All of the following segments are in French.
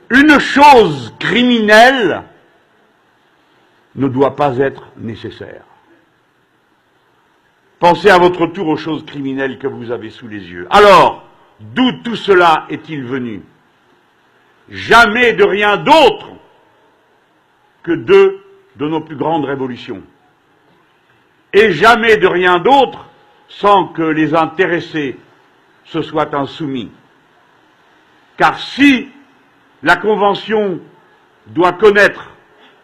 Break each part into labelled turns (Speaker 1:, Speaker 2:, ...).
Speaker 1: Une chose criminelle ne doit pas être nécessaire. Pensez à votre tour aux choses criminelles que vous avez sous les yeux. Alors, d'où tout cela est-il venu? Jamais de rien d'autre que de nos plus grandes révolutions. Et jamais de rien d'autre sans que les intéressés se soient insoumis. Car si la Convention doit connaître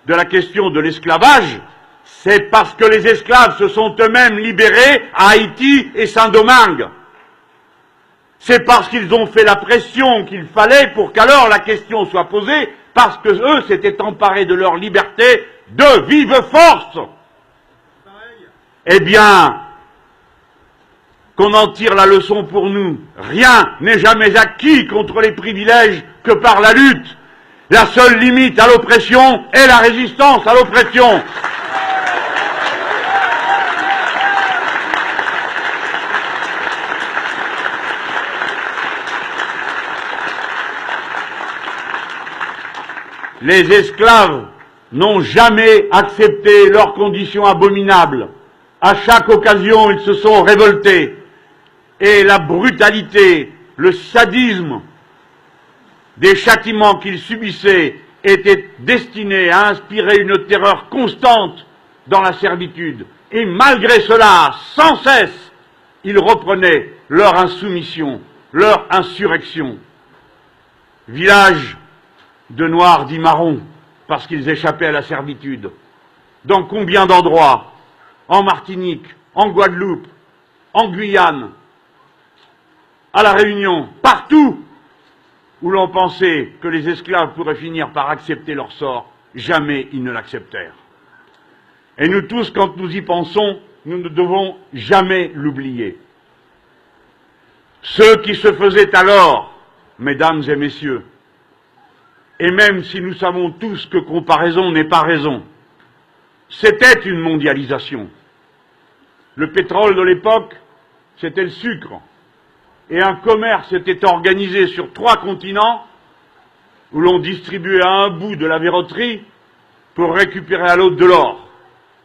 Speaker 1: de la question de l'esclavage, c'est parce que les esclaves se sont eux-mêmes libérés à Haïti et Saint-Domingue. C'est parce qu'ils ont fait la pression qu'il fallait pour qu'alors la question soit posée, parce que eux s'étaient emparés de leur liberté de vive force. Eh bien, qu'on en tire la leçon pour nous. Rien n'est jamais acquis contre les privilèges que par la lutte. La seule limite à l'oppression est la résistance à l'oppression. Les esclaves n'ont jamais accepté leurs conditions abominables. À chaque occasion, ils se sont révoltés. Et la brutalité, le sadisme des châtiments qu'ils subissaient étaient destinés à inspirer une terreur constante dans la servitude. Et malgré cela, sans cesse, ils reprenaient leur insoumission, leur insurrection. Village de noirs dits marrons, parce qu'ils échappaient à la servitude. Dans combien d'endroits? En Martinique, en Guadeloupe, en Guyane, à La Réunion, partout où l'on pensait que les esclaves pourraient finir par accepter leur sort, jamais ils ne l'acceptèrent. Et nous tous, quand nous y pensons, nous ne devons jamais l'oublier. Ce qui se faisait alors, mesdames et messieurs, et même si nous savons tous que comparaison n'est pas raison, c'était une mondialisation. Le pétrole de l'époque, c'était le sucre. Et un commerce était organisé sur 3 continents où l'on distribuait à un bout de la verroterie pour récupérer à l'autre de l'or.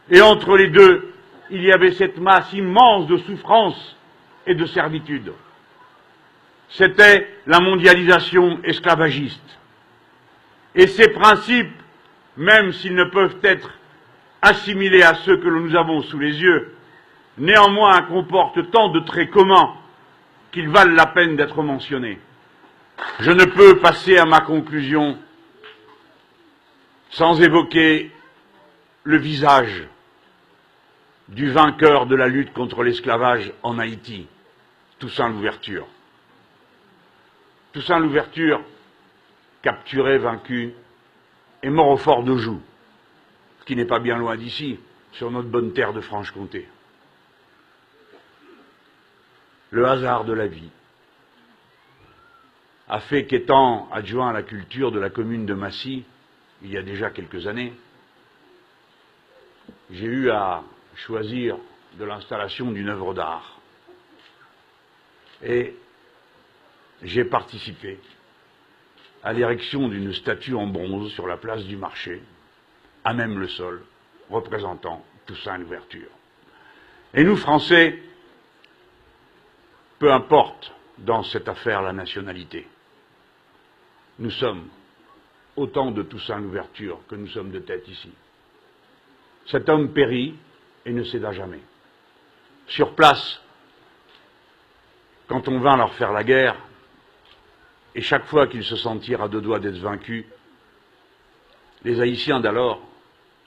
Speaker 1: Et entre les deux, il y avait cette masse immense de souffrance et de servitude. C'était la mondialisation esclavagiste. Et ces principes, même s'ils ne peuvent être assimilés à ceux que nous avons sous les yeux, néanmoins comportent tant de traits communs qu'ils valent la peine d'être mentionnés. Je ne peux passer à ma conclusion sans évoquer le visage du vainqueur de la lutte contre l'esclavage en Haïti, Toussaint Louverture. Toussaint Louverture, capturé, vaincu, est mort au fort de Joux, qui n'est pas bien loin d'ici, sur notre bonne terre de Franche-Comté. Le hasard de la vie a fait qu'étant adjoint à la culture de la commune de Massy, il y a déjà quelques années, j'ai eu à choisir de l'installation d'une œuvre d'art. Et j'ai participé à l'érection d'une statue en bronze sur la place du marché, à même le sol, représentant Toussaint Louverture. Et nous, Français, peu importe dans cette affaire la nationalité, nous sommes autant de Toussaint Louverture que nous sommes de tête ici. Cet homme périt et ne céda jamais. Sur place, quand on vint leur faire la guerre, et chaque fois qu'ils se sentirent à 2 doigts d'être vaincus, les Haïtiens d'alors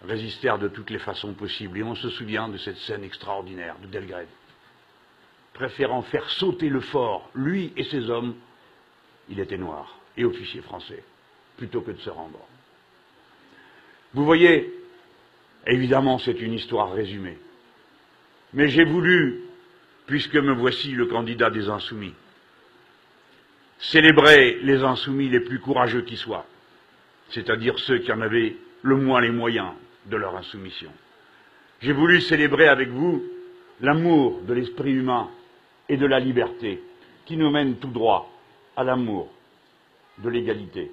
Speaker 1: résistèrent de toutes les façons possibles. Et on se souvient de cette scène extraordinaire de Delgrès, préférant faire sauter le fort, lui et ses hommes, il était noir et officier français, plutôt que de se rendre. Vous voyez, évidemment c'est une histoire résumée, mais j'ai voulu, puisque me voici le candidat des Insoumis, célébrer les Insoumis les plus courageux qui soient, c'est-à-dire ceux qui en avaient le moins les moyens de leur insoumission. J'ai voulu célébrer avec vous l'amour de l'esprit humain et de la liberté qui nous mène tout droit à l'amour de l'égalité.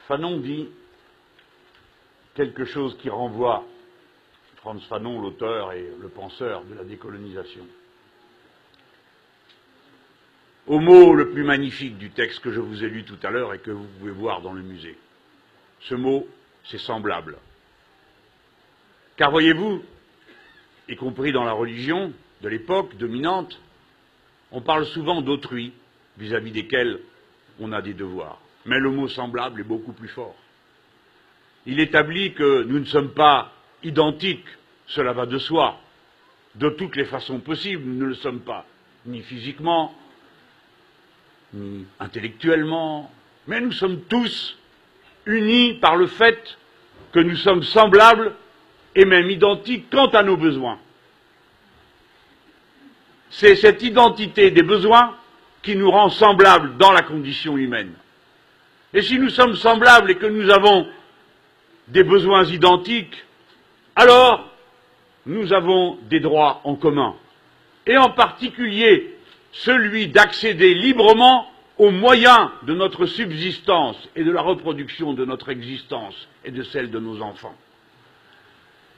Speaker 1: Fanon dit quelque chose qui renvoie Frantz Fanon, l'auteur et le penseur de la décolonisation, au mot le plus magnifique du texte que je vous ai lu tout à l'heure et que vous pouvez voir dans le musée. Ce mot, c'est semblable. Car voyez-vous, y compris dans la religion de l'époque dominante, on parle souvent d'autrui vis-à-vis desquels on a des devoirs. Mais le mot semblable est beaucoup plus fort. Il établit que nous ne sommes pas identiques, cela va de soi. De toutes les façons possibles, nous ne le sommes pas, ni physiquement, ni intellectuellement, mais nous sommes tous unis par le fait que nous sommes semblables et même identiques quant à nos besoins. C'est cette identité des besoins qui nous rend semblables dans la condition humaine. Et si nous sommes semblables et que nous avons des besoins identiques, alors nous avons des droits en commun, et en particulier celui d'accéder librement aux moyens de notre subsistance et de la reproduction de notre existence et de celle de nos enfants.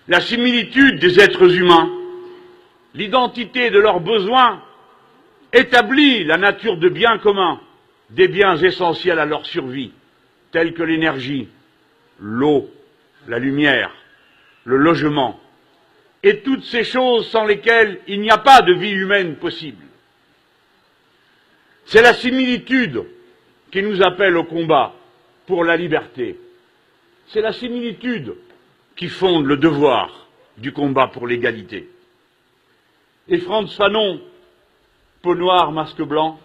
Speaker 1: La similitude des êtres humains, l'identité de leurs besoins, établit la nature de biens communs, des biens essentiels à leur survie, tels que l'énergie, l'eau, la lumière, le logement, et toutes ces choses sans lesquelles il n'y a pas de vie humaine possible. C'est la similitude qui nous appelle au combat pour la liberté. C'est la similitude qui fonde le devoir du combat pour l'égalité. Et Frantz Fanon, peau noire, masque blanc,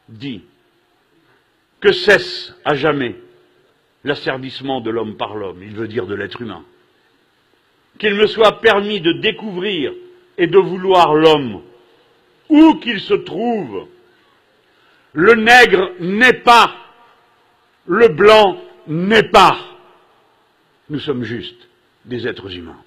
Speaker 1: dit que cesse à jamais l'asservissement de l'homme par l'homme, il veut dire de l'être humain. Qu'il me soit permis de découvrir et de vouloir l'homme, où qu'il se trouve. Le nègre n'est pas, le blanc n'est pas. Nous sommes juste des êtres humains.